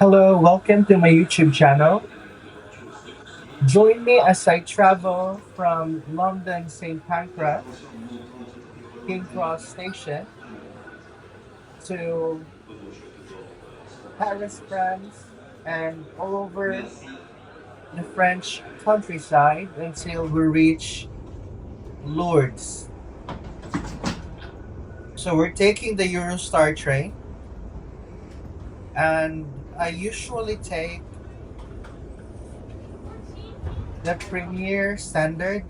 Hello, welcome to my YouTube channel. Join me as I travel from London St. Pancras, King Cross Station, to Paris, France, and all over the French countryside until we reach Lourdes. So we're taking the Eurostar train, and I usually take the Premier Standard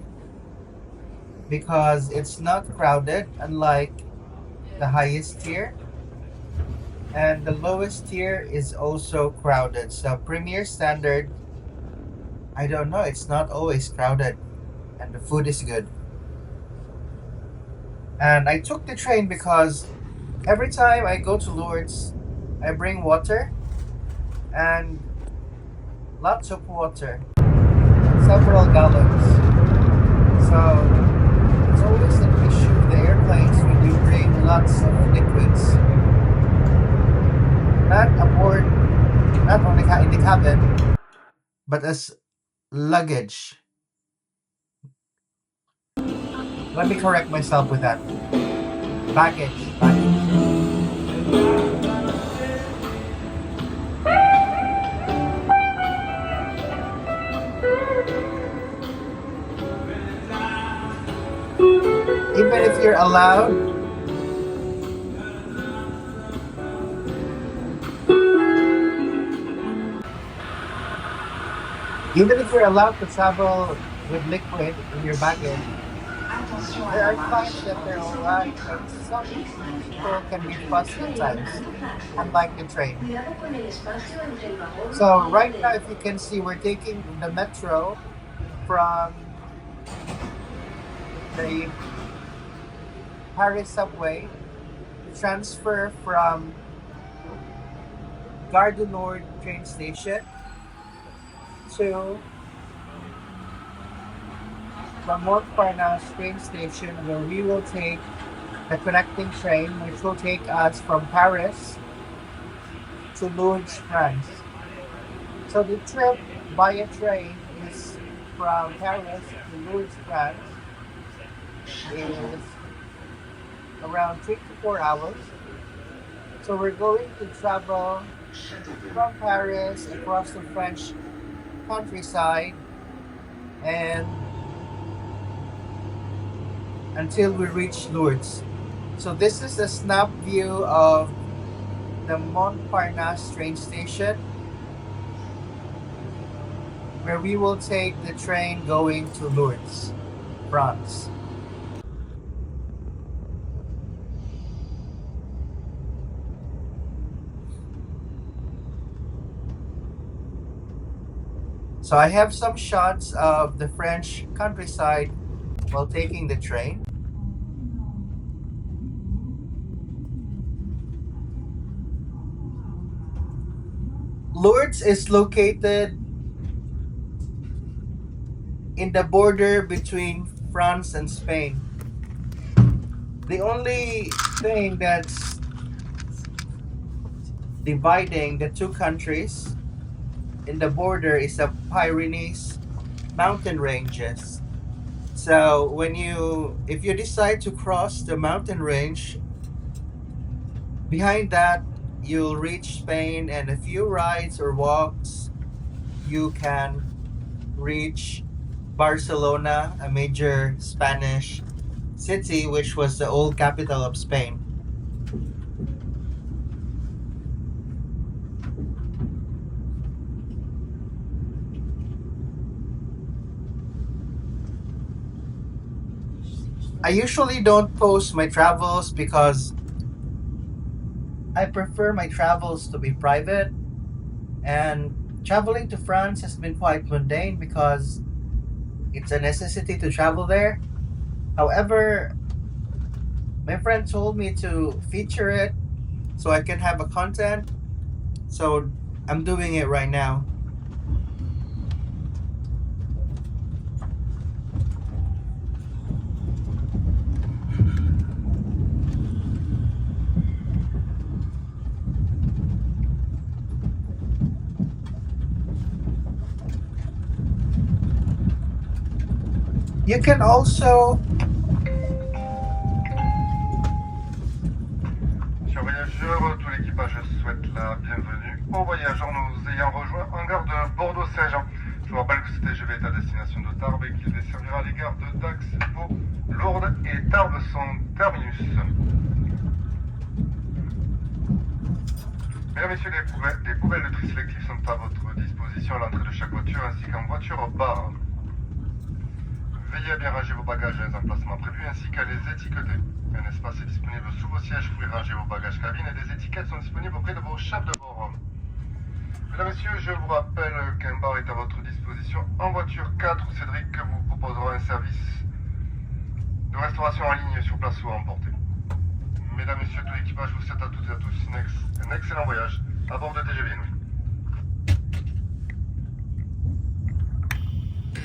because it's not crowded, unlike the highest tier. And the lowest tier is also crowded. So Premier Standard, I don't know, it's not always crowded and the food is good. And I took the train because every time I go to Lourdes, I bring water and lots of water, several gallons. So it's always an issue with the airplanes when you bring lots of liquids, not aboard, not on in the cabin, but as luggage. Let me correct myself with that. Baggage. Even if you're allowed, even if you're allowed to travel with liquid in your baggage, there are times that they're alright, but some people can be fussy at times, unlike the train. So right now, if you can see, we're taking the metro from the Paris subway to transfer from Gare du Nord train station to the Montparnasse train station, where we will take the connecting train, which will take us from Paris to Lourdes, France. So the trip via train is from Paris to Lourdes, France, is around 3 to 4 hours. So we're going to travel from Paris across the French countryside and until we reach Lourdes. So this is a snap view of the Montparnasse train station, where we will take the train going to Lourdes, France. So I have some shots of the French countryside while taking the train. Lourdes is located in the border between France and Spain. The only thing that's dividing the two countries in the border is the Pyrenees mountain ranges. So if you decide to cross the mountain range, behind that you'll reach Spain, and a few rides or walks you can reach Barcelona, a major Spanish city which was the old capital of Spain. I usually don't post my travels because I prefer my travels to be private, and traveling to France has been quite mundane because it's a necessity to travel there. However, my friend told me to feature it so I can have a content, so I'm doing it right now. You can also. Chers voyageurs, tout l'équipage souhaite la bienvenue aux voyageurs nous ayant rejoints en gare de Bordeaux-Saint-Jean. Je vous rappelle que ce TGV est à destination de Tarbes et qu'il desservira les gares de Dax, Pau, Lourdes et Tarbes son terminus. Mesdames et messieurs, des poubelles de tri sélectif sont à votre disposition à l'entrée de chaque voiture ainsi qu'en voiture bar. Veillez à bien ranger vos bagages dans les emplacements prévus ainsi qu'à les étiqueter. Un espace est disponible sous vos sièges, vous pouvez ranger vos bagages cabine et des étiquettes sont disponibles auprès de vos chefs de bord. Mesdames et messieurs, je vous rappelle qu'un bar est à votre disposition en voiture 4 où Cédric vous proposera un service de restauration en ligne sur place ou à emporter. Mesdames et messieurs, tout l'équipage vous souhaite à toutes et à tous un excellent voyage à bord de TGV Inouï.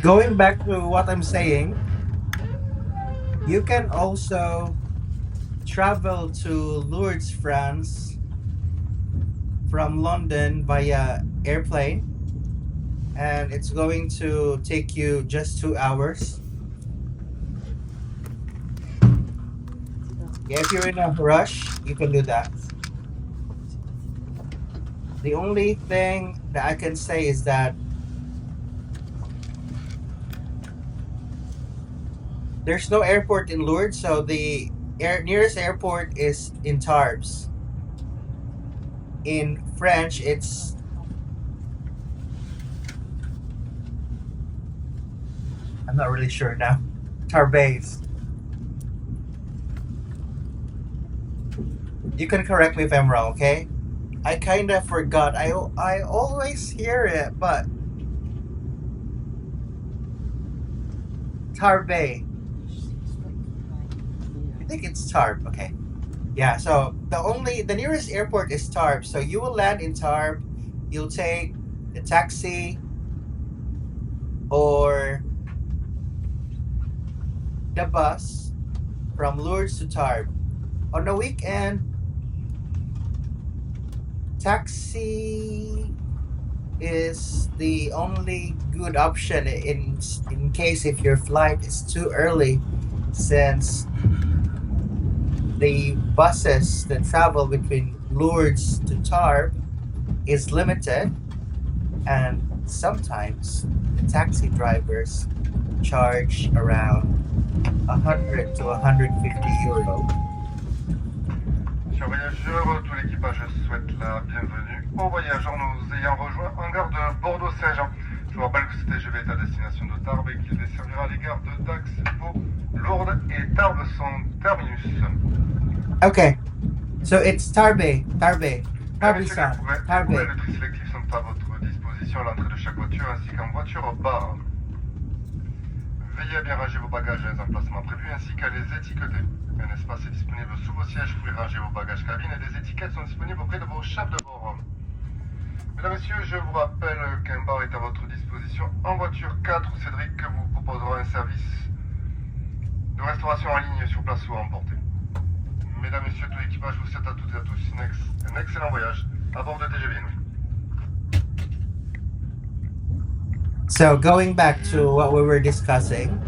Going back to what I'm saying, you can also travel to Lourdes, France from London via airplane, and it's going to take you just 2 hours. Yeah, if you're in a rush, you can do that. The only thing that I can say is that there's no airport in Lourdes, so the nearest airport is in Tarbes. In French, it's I'm not really sure now. Tarbes. You can correct me if I'm wrong, okay? I kind of forgot. I always hear it, but Tarbes. I think it's Tarbes. Okay. Yeah. So the nearest airport is Tarbes. So you will land in Tarbes. You'll take a taxi or the bus from Lourdes to Tarbes. On the weekend, taxi is the only good option in case if your flight is too early, since the buses that travel between Lourdes to Tarbes is limited, and sometimes the taxi drivers charge around 100 to 150 euro. Chers voyageurs, tout l'équipage souhaite la bienvenue aux voyageurs nous ayant rejoints en gare de Bordeaux-Saint-Jean. Je vous rappelle que ce TGV est à destination de Tarbes et qu'il desservira les gares de Dax, Pau, Lourdes et Tarbes son terminus. Okay, so it's Tarbes. Mesdames et messieurs, Tarbes. des poubelles de tri sélectif sont à votre disposition à l'entrée de chaque voiture ainsi qu'en voiture bar. Veillez à bien ranger vos bagages dans les emplacements prévus ainsi qu'à les étiqueter. Un espace est disponible sous vos sièges, vous pouvez ranger vos bagages cabine et des étiquettes sont disponibles auprès de vos chefs de bord. Mesdames et messieurs, je vous rappelle qu'un bar est à votre disposition en voiture 4 où Cédric vous proposera un service de restauration en ligne sur place ou à emporter. Mesdames et messieurs, tout l'équipage vous souhaite à toutes et à tous un excellent voyage à bord de TGV Inouï. So going back to what we were discussing,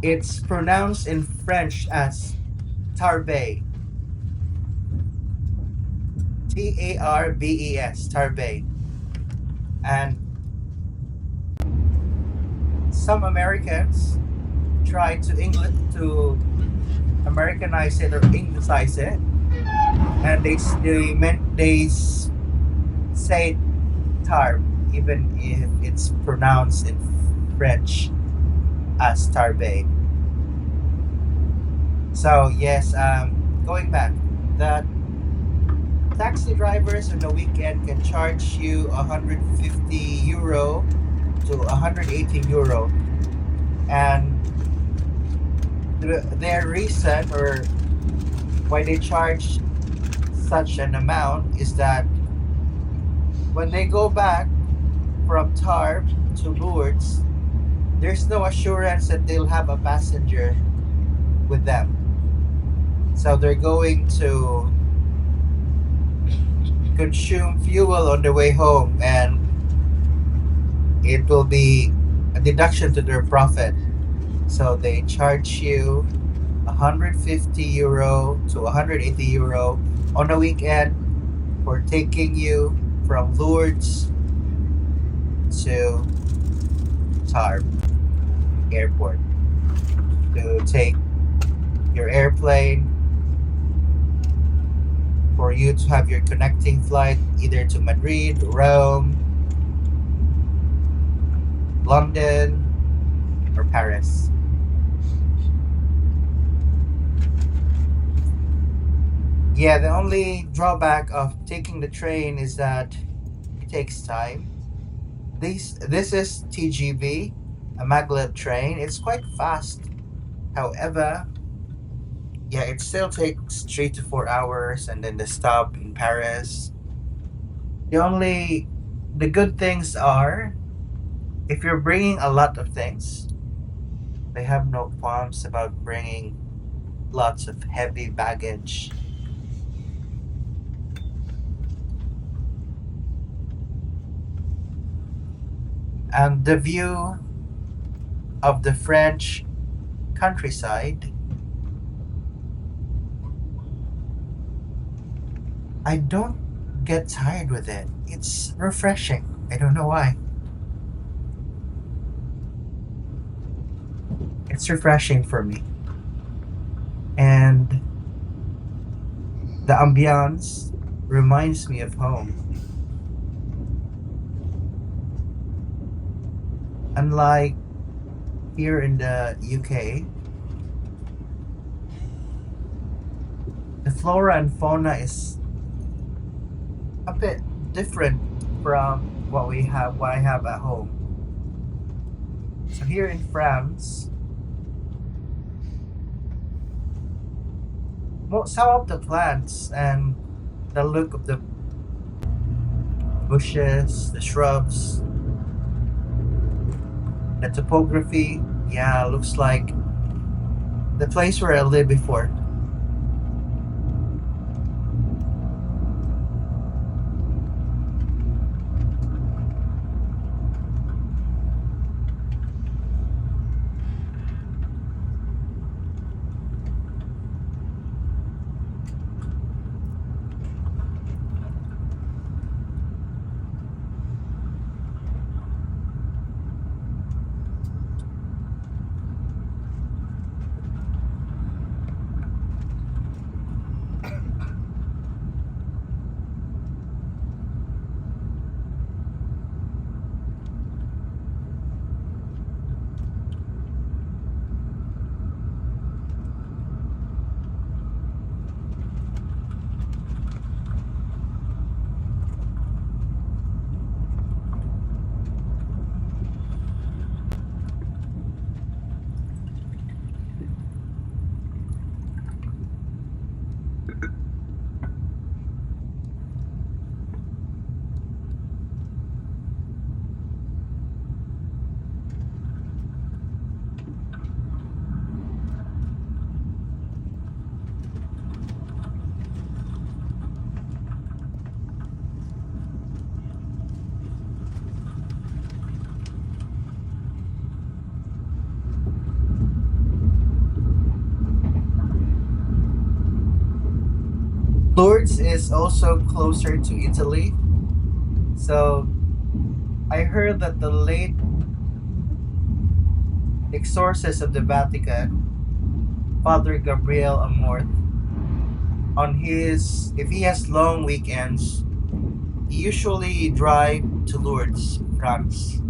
it's pronounced in French as Tarbes. Tarbes. Tarbes. And some Americans try to Americanize it or English it, and they say Tarbes even if it's pronounced in French as Tarbes. So yes, going back, the taxi drivers on the weekend can charge you 150 euro to 180 euro, and their reason or why they charge such an amount is that when they go back from Tarbes to Lourdes, there's no assurance that they'll have a passenger with them. So they're going to consume fuel on the way home, and it will be a deduction to their profit. So they charge you 150 euro to 180 euro on a weekend for taking you from Lourdes to Tarp Airport to take your airplane for you to have your connecting flight either to Madrid, Rome, London, or Paris. Yeah, the only drawback of taking the train is that it takes time. This is TGV, a maglev train. It's quite fast. However, yeah, it still takes 3 to 4 hours, and then the stop in Paris. The only the good things are if you're bringing a lot of things, they have no qualms about bringing lots of heavy baggage. And the view of the French countryside, I don't get tired with it. It's refreshing. I don't know why. It's refreshing for me. And the ambiance reminds me of home. Unlike here in the UK, the flora and fauna is a bit different from what I have at home. So here in France, some of the plants and the look of the bushes, the shrubs, the topography, yeah, looks like the place where I lived before. Lourdes is also closer to Italy. So I heard that the late exorcist of the Vatican, Father Gabriel Amort, if he has long weekends, he usually drive to Lourdes, France.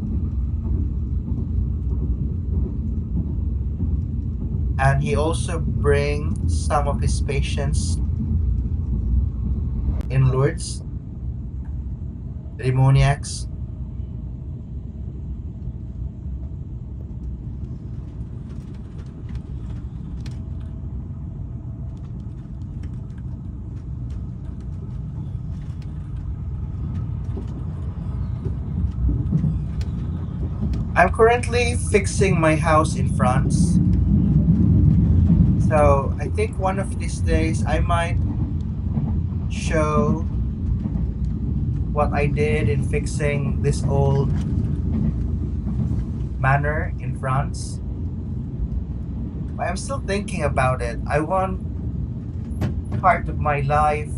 And he also bring some of his patients in Lourdes, demoniacs. I'm currently fixing my house in France. So I think one of these days I might show what I did in fixing this old manor in France. But I'm still thinking about it. I want part of my life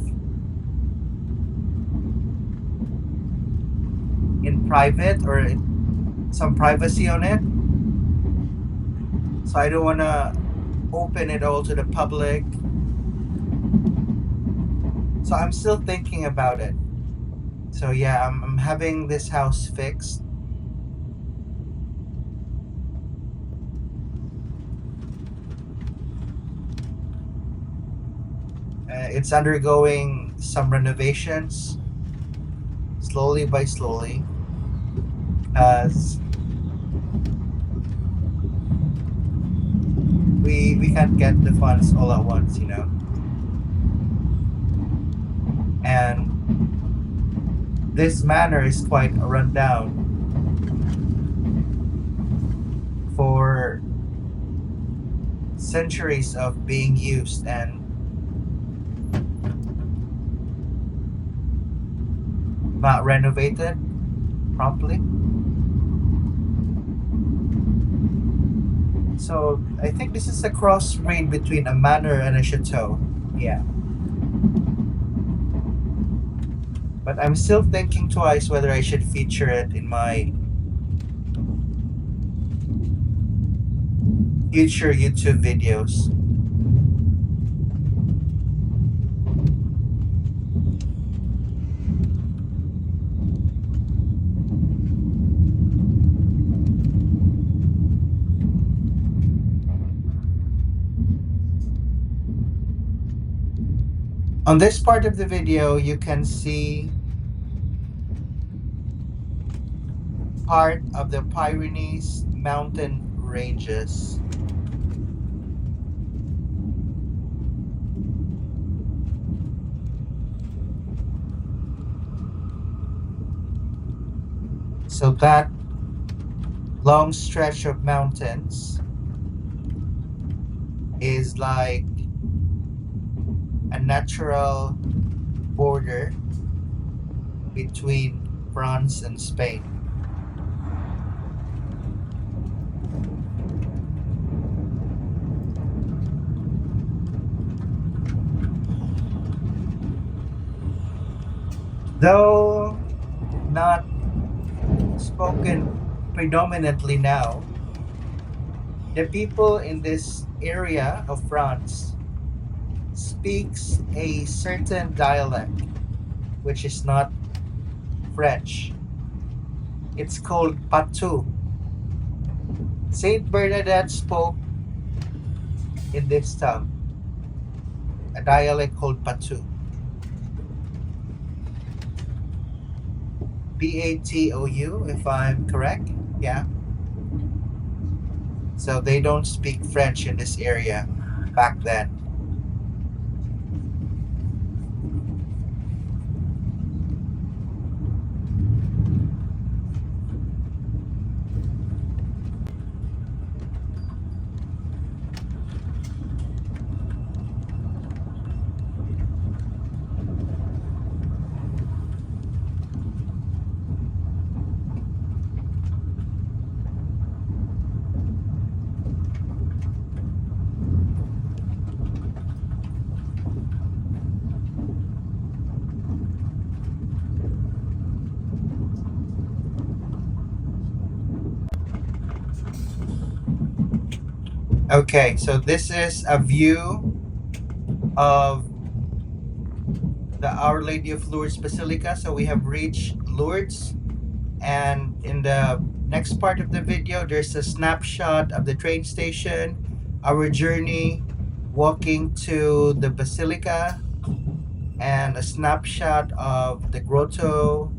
in private or some privacy on it. So I don't want to open it all to the public. So I'm still thinking about it. So yeah, I'm having this house fixed. It's undergoing some renovations slowly by slowly as we can't get the funds all at once, you know. And this manor is quite run down for centuries of being used and not renovated properly. So I think this is a crossbreed between a manor and a chateau. Yeah. But I'm still thinking twice whether I should feature it in my future YouTube videos. On this part of the video, you can see part of the Pyrenees mountain ranges. So that long stretch of mountains is like a natural border between France and Spain. Though not spoken predominantly now, the people in this area of France speaks a certain dialect which is not French. It's called Patu. Saint Bernadette spoke in this tongue, a dialect called Patu. Patou, if I'm correct. Yeah. So they don't speak French in this area back then. Okay, so this is a view of the Our Lady of Lourdes Basilica. So we have reached Lourdes, and in the next part of the video, there's a snapshot of the train station, our journey walking to the Basilica, and a snapshot of the grotto,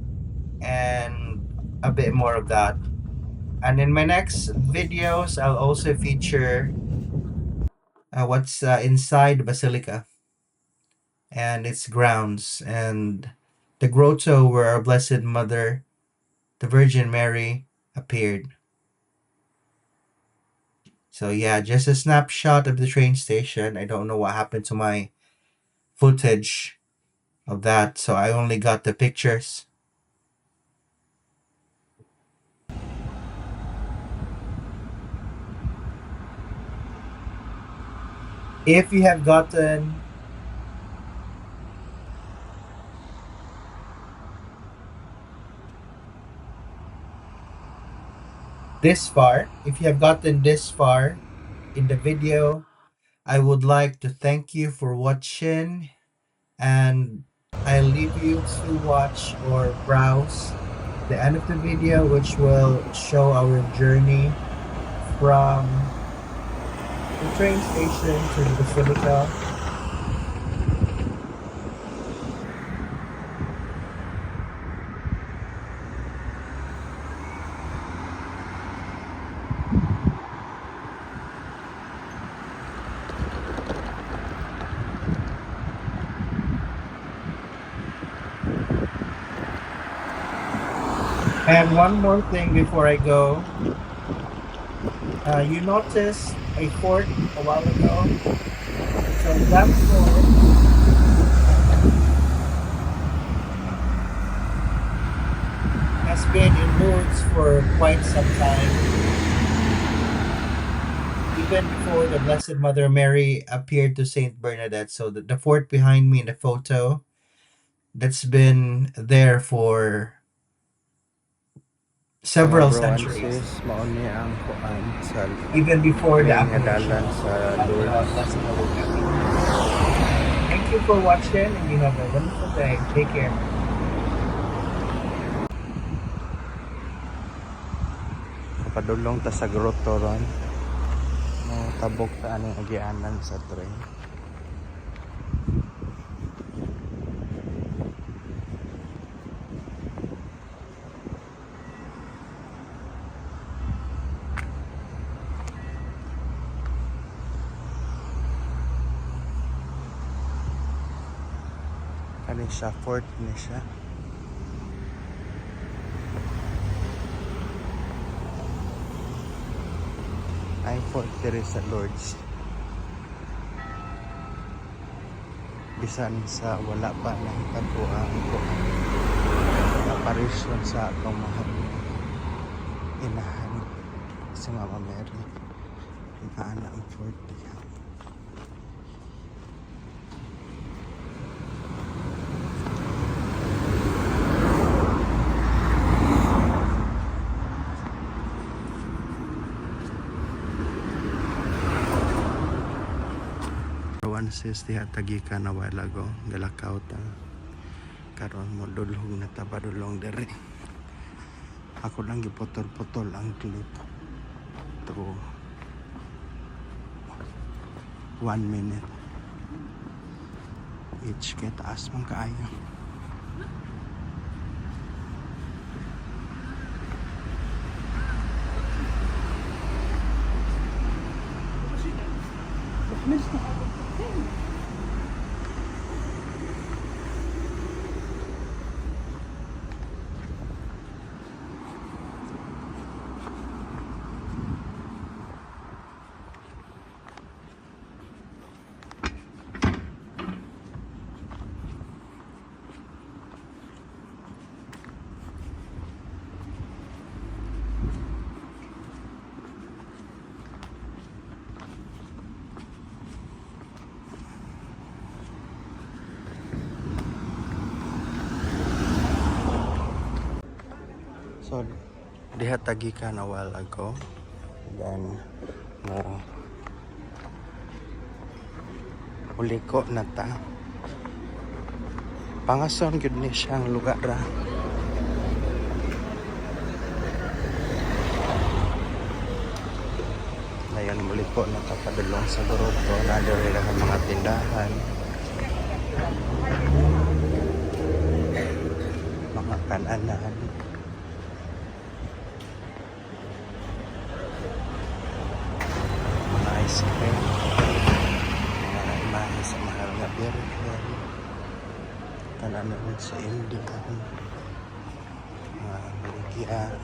and a bit more of that. And in my next videos, I'll also feature what's inside the Basilica and its grounds, and the grotto where our Blessed Mother, the Virgin Mary, appeared. So yeah, just a snapshot of the train station. I don't know what happened to my footage of that, so I only got the pictures. If you have gotten if you have gotten this far in the video, I would like to thank you for watching, and I leave you to watch or browse the end of the video, which will show our journey from the train station to the Basilica. And one more thing before I go, you noticed a fort a while ago. So that fort has been in Lourdes for quite some time, even before the Blessed Mother Mary appeared to Saint Bernadette. So the fort behind me in the photo, that's been there for Mga several bro and sis, centuries, mauni ang kuan sa even before the main nga apparition dalan of sa the Lourdes. Blessed Mother Mary. Thank you for watching, and you have a wonderful day. Take care. Kapadulong ta sa grotto ron. No, tabok ta aning agianan sa tren. Kani siya, fort ni siya. Ay fort diri sa Lourdes. Bisan sa wala pa nahitabo ang apparition sa atong mahal inahan si Mama Mary. Maana ang fort niya. One sis diha tagika na while ago galakaw ta karon mo dulhog na tabadulong dere. Ako lang giputol-putol ang clip to 1 minute each kay taas man kaayo. So, diha tagika na while ago. Then, mo uliko na ta. Pangason gud ni siyang lugar ra. Ngayon muliko na ta padulong sa grotto. Nadiri lang ang mga tindahan. Mga kananan. Ice cream, mga imahe sa mahal nga beer, tananon sa Indian, mga baligya.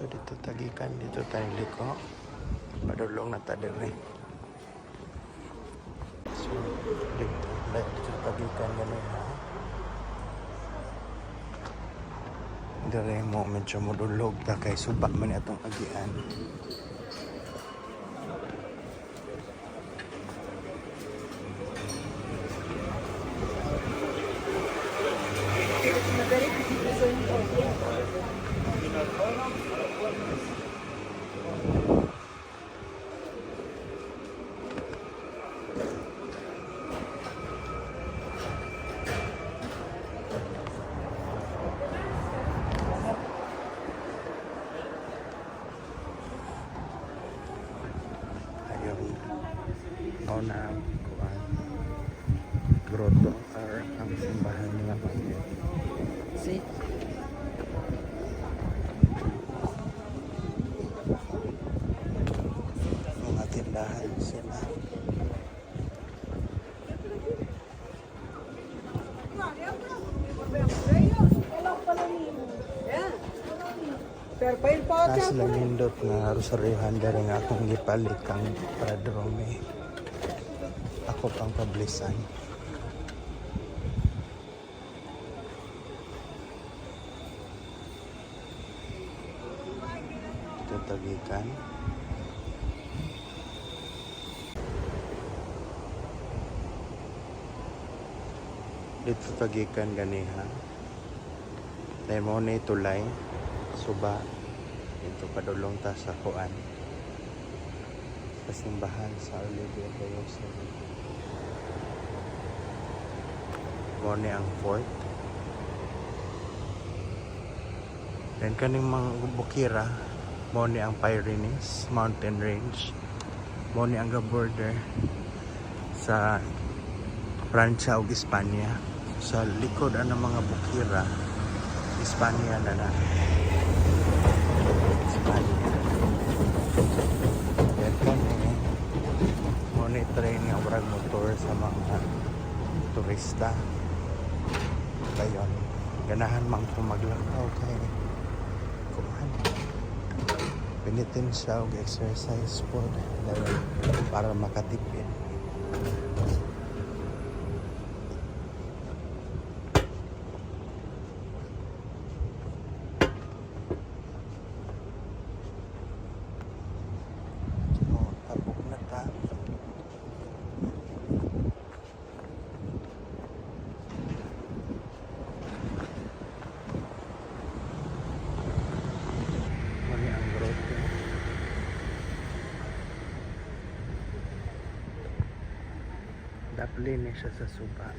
So dito tagikan, dito tayo liko. Padulong na ta dire. So dito tagikan ganun ha. Dire mo medyo modulog ta kay suba man atong agian. Na kuan grotto or ang simbahan nila pagkat mga tindahan sila. Sila nindot nga rosaryohan dari nga akong gipalit kang Pradrome. Ako pang pablisan. Ito tagikan. Dito tagikan ganiha. Dahil mo na itulay. Suba. Ito padulong ta sa kuan. Sa simbahan sa Olivia Bayosa. Mo ang fort. Then kaning mga bukira, mo ang Pyrenees Mountain Range. Mo ang border sa Pransya ug Espanya. Sa likod ang mga bukira, Espanya na na. Espanya. Then mo train nga brag motor sa mga turista. Kayon, ganahan mang ko maglakaw kay kuhan. Pinitin siya og exercise po para makatipid. Tabok na ta. Dapli niya siya sa suba.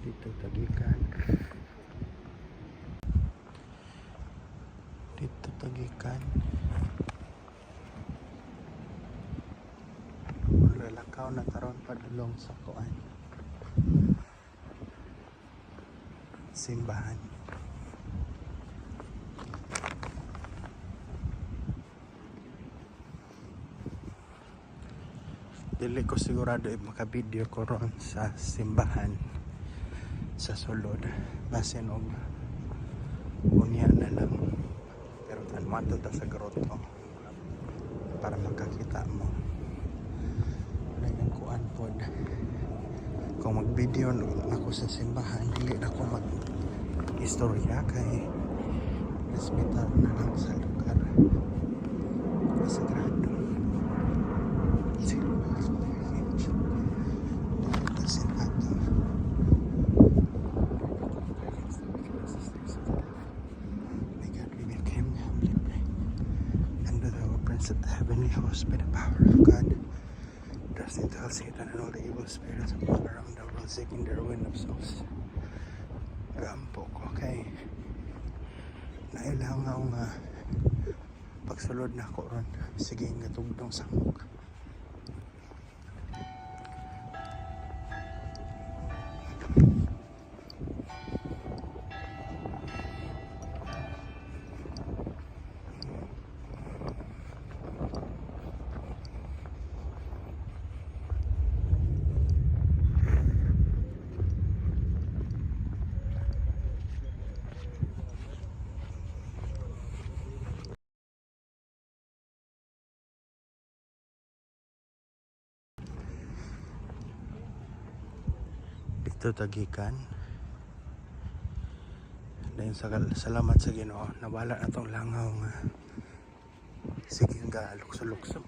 Dito tagikan. Dito tagikan. Lalakaw na karon padulong sa kuan. Simbahan. Dili ko sigurado makabideo ko ron sa simbahan sa sulod. Basin og unya na lang. Pero tanmato ta sa grotto para makakita mo. Nang kuan pod. Kung mag-video ako sa simbahan, dili na ako mag-istorya kay hospital na lang sa lugar. Sagrado. At the heavenly host by the power of God, trusting to Satan and all the evil spirits of all around the world, seeking their ruin of souls. Gampo ko kay nailangaw nga pagsulod na ko ron. Sige nga tugdong samok. Dito tagikan. Dahil salamat sa Ginoo, nawala na tong langaw nga. Sige nga lukso-lukso.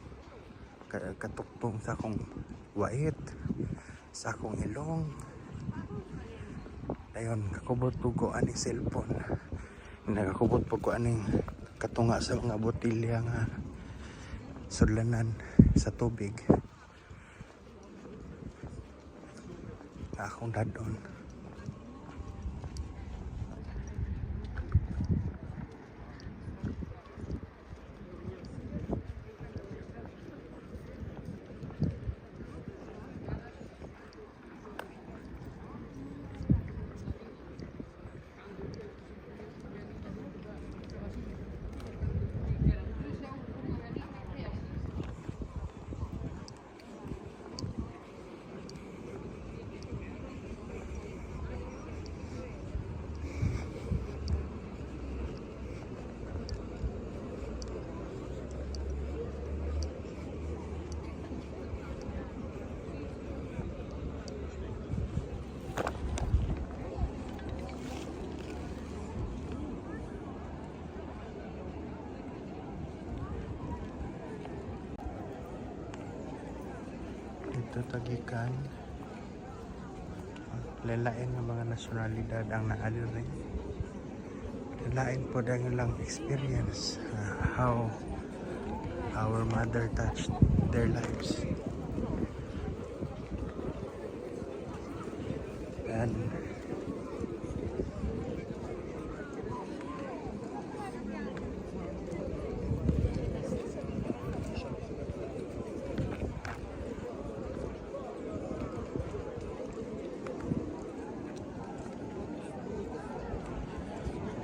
Katuktong sa akong wait, sa akong ilong. Dayon kakubot po ko aning cellphone. Nakakubot po ko aning katunga sa mga botilya nga sudlanan sa tubig. Akong dadon. Dito tagikan. Lalain ng mga nasyonalidad ang naadiri. Lalain po ang ilang experience, how our mother touched their lives. And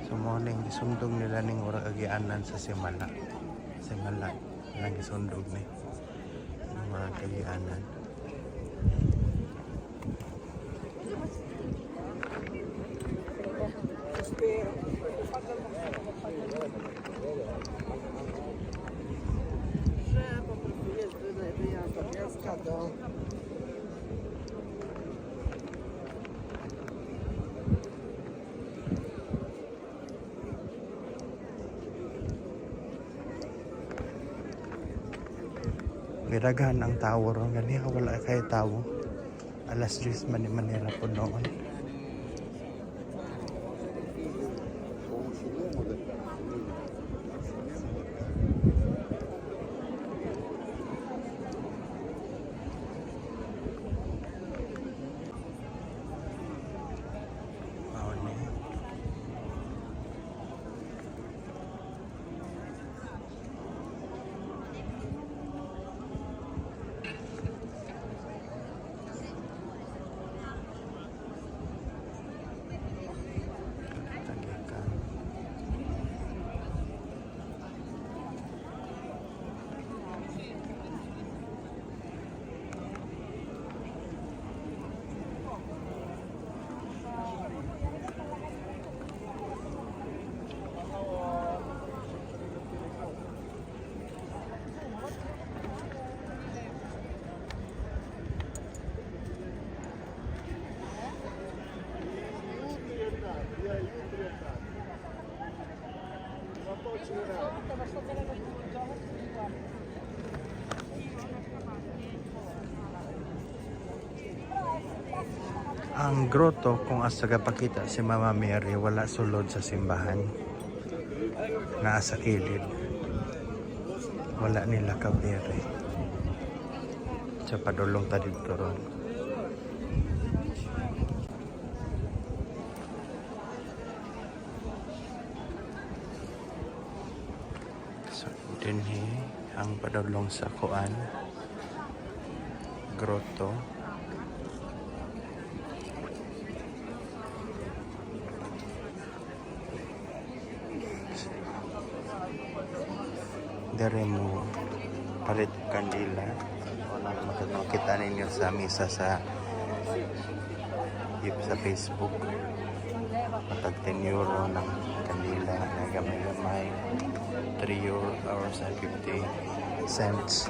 so morning gisundog nila ning ura agianan sa Simala nang gisundog ni ura agianan. Miragahan ang tower ganiya wala kay tawo. Alas 10 man ni Manila po noon. Ang grotto kung asa gapakita si Mama Mary wala sulod sa simbahan. Naa sa kilid. Wala nila kabere. Sa padulong ta dito ron. So dinhi ang padulong sa kuan grotto. Dari mo palit kandila o na makikita ninyo sa misa sa Facebook patag 10 euro ng kandila na gamay-gamay 3 hours and 50 cents.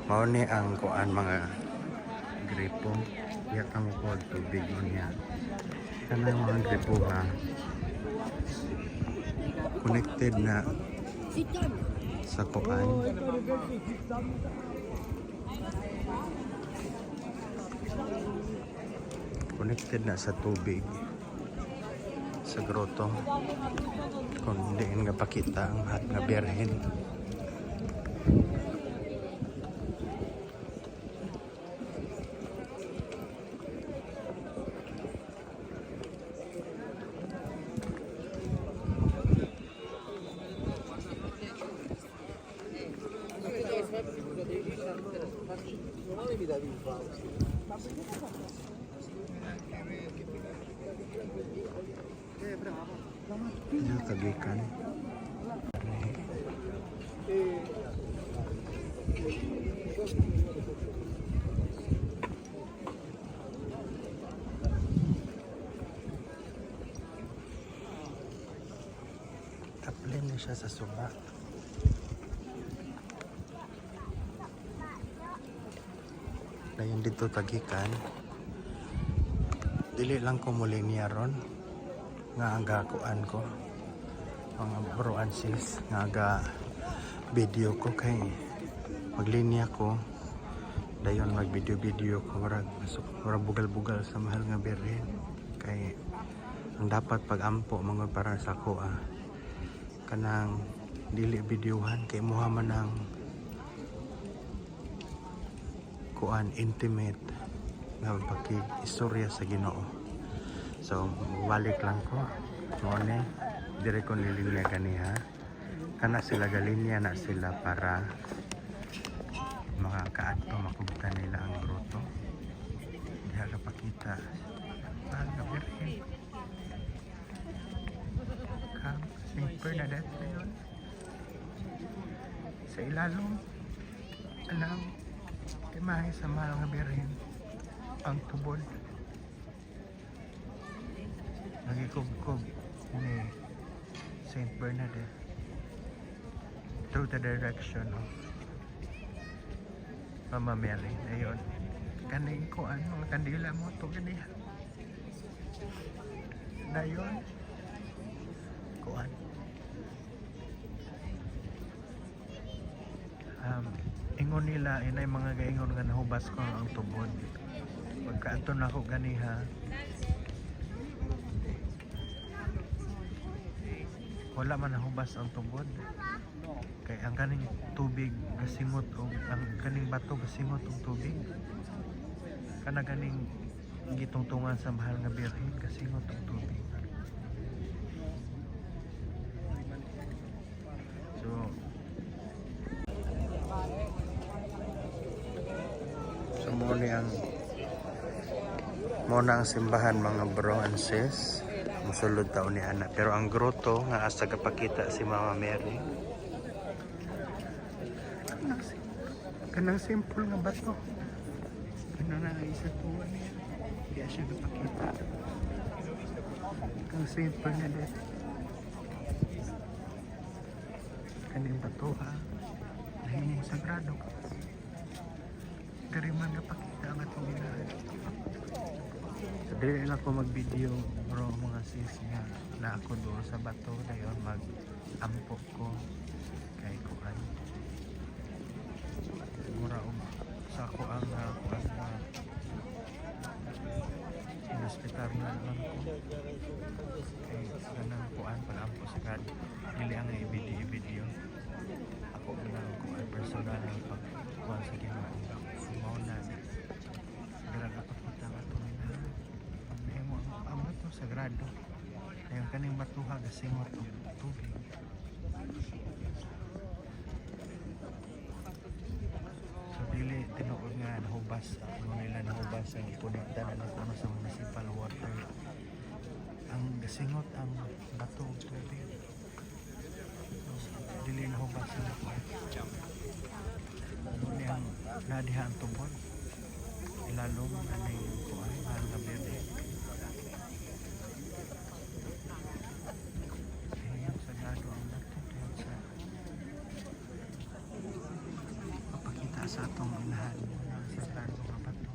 Mao ni ang kuan mga gripo. Iya kamo ko tubig niya. Kanang mga gripo ha. Connected na sa kuan. Connected na sa tubig sa grotto. Kung diin nga pakita ang hat nga birhen. Ano kagikan? Taplin na siya sa suba. Dayon dito tagikan. Dili lang ko muli niya ron. Nga aga kuan ko. Mga bro and sis. Nga aga video ko kay maglinya ko. Dayon mag video ko. Murag bugal-bugal sa mahal nga birhen. Kay ang dapat pag-ampo mga para sa ko kanang dili videohan kay muha man ang kuan intimate nga paki-istorya sa Ginoo. So balik lang ko mo ni dire ko nilinya kaniha kana sila galinya na sila para makakaadto makubtan nila ang grotto. Diha ka pakita ang birhen. Saint Bernadette na yun. Sa ilalong alam imahe sa mahal nga birhen ang tubod nagikubkob ni Saint Bernadette through the direction of Mama Mary. Ayun kaning kuan mga kandila mo to ganiha dayon kuan ingon nila inay mga gaingon nga nahubas ko ang tubod pagkaadto na ako ganiha wala man nahubas ang tubod kay ang kaning tubig gasimot o ang kaning bato gasimot og tubig kana kaning gitungtungan sa mahal nga birhen gasimot og tubig. So muna ang simbahan mga bro and sis. Musulod taon ni anak. Pero ang grotto nga asa kapakita si Mama Mary. Kanang simple nga bato. Ano na isa tuwa niya. Kaya siya kapakita. Ang simple na din. Kaning bato ha. Nahimong sagrado. Kariman kapakita ang atong ginahan. So dili lang ako mag-video bro mga sis nga na ako doon sa bato dayon mag-ampo ko kay kuan. Mura sa ako ang in-hospital na lang ko kay ganang kuan pag-ampo sa kad dili ang i-video ako lang kuan personal ang pag-kuan sa Ginoo mao na dira kapakita nga to sagrado ayong kaning batuha gasimot og tubig so dili tinuod nga nahubas ano nila nahubas ang ikonekta na ano sa municipal water ang gasingot ang bato og tubig so, dili nahubas ang ano ang nadiha ang tubod ilalong anay kuan mahal nga birhen. Sa atong inahan niya na sisar mga bato.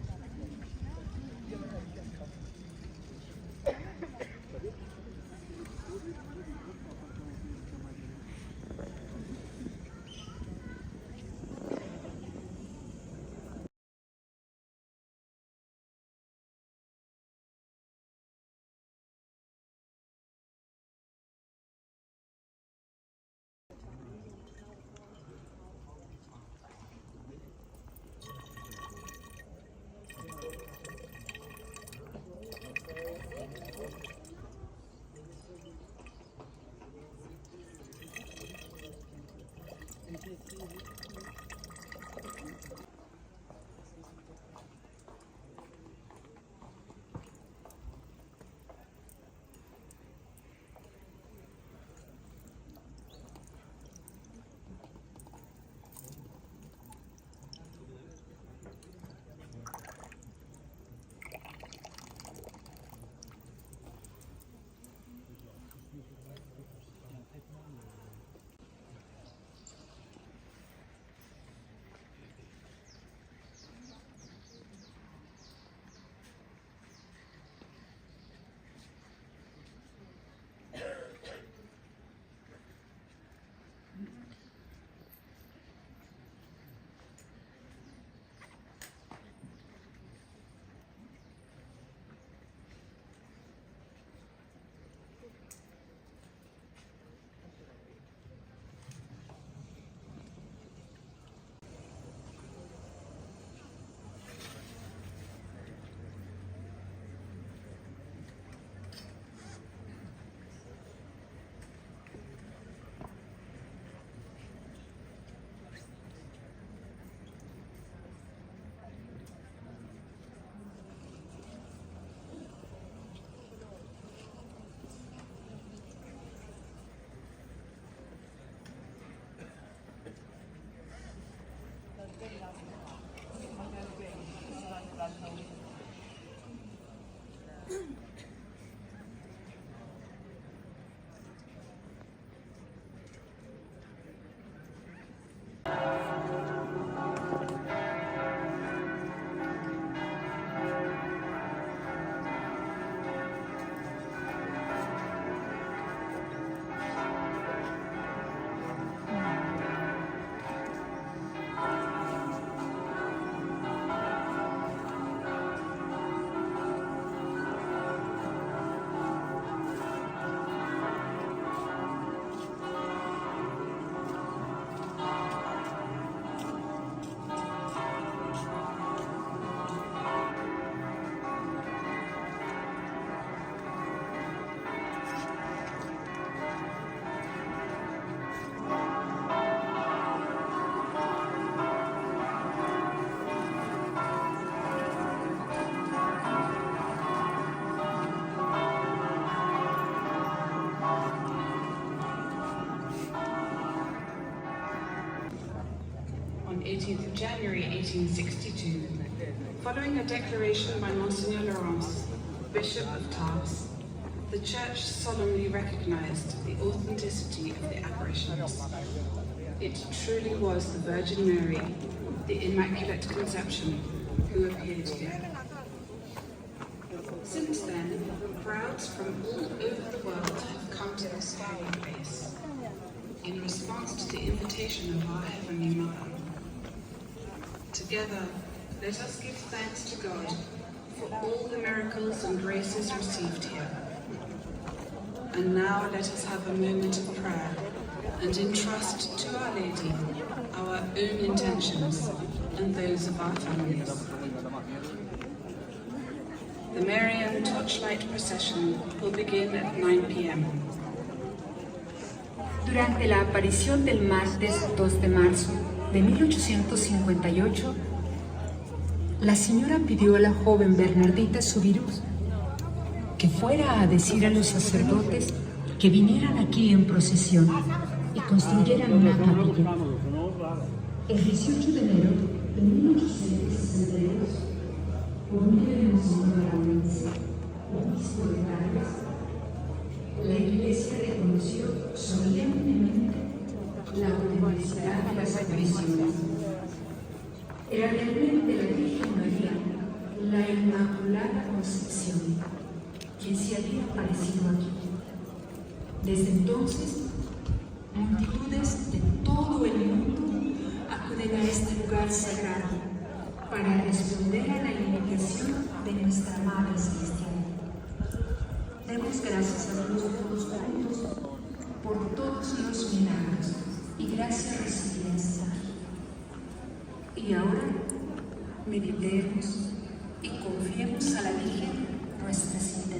On 18th of January 1862, following a declaration by Monsignor Laurence, Bishop of Tarbes, the Church solemnly recognized the authenticity of the apparitions. It truly was the Virgin Mary, the Immaculate Conception, who appeared here. Since then, crowds from all over the world have come to this holy place in response to the invitation of our Heavenly Mother. Together, let us give thanks to God for all the miracles and graces received here. And now let us have a moment of prayer and entrust to Our Lady our own intentions and those of our families. The Marian Torchlight Procession will begin at 9 p.m. Durante la aparición del martes 2 de marzo de 1858, la señora pidió a la joven Bernardita Subirús que fuera a decir a los sacerdotes que vinieran aquí en procesión y construyeran una capilla. El 18 de enero de 1862, por medio de Monseñor Laurence, obispo de Tarbes, la Iglesia reconoció solemnemente la autenticidad de las apariciones. era realmente la Virgen María, la Inmaculada Concepción, quien se había aparecido aquí. Desde entonces, multitudes de todo el mundo acuden a este lugar sagrado para responder a la invitación de nuestra Madre Celestial. Demos gracias a Dios todos juntos por todos los milagros y gracias recibidas aquí. Y ahora meditemos y confiemos a la Virgen nuestras intenciones.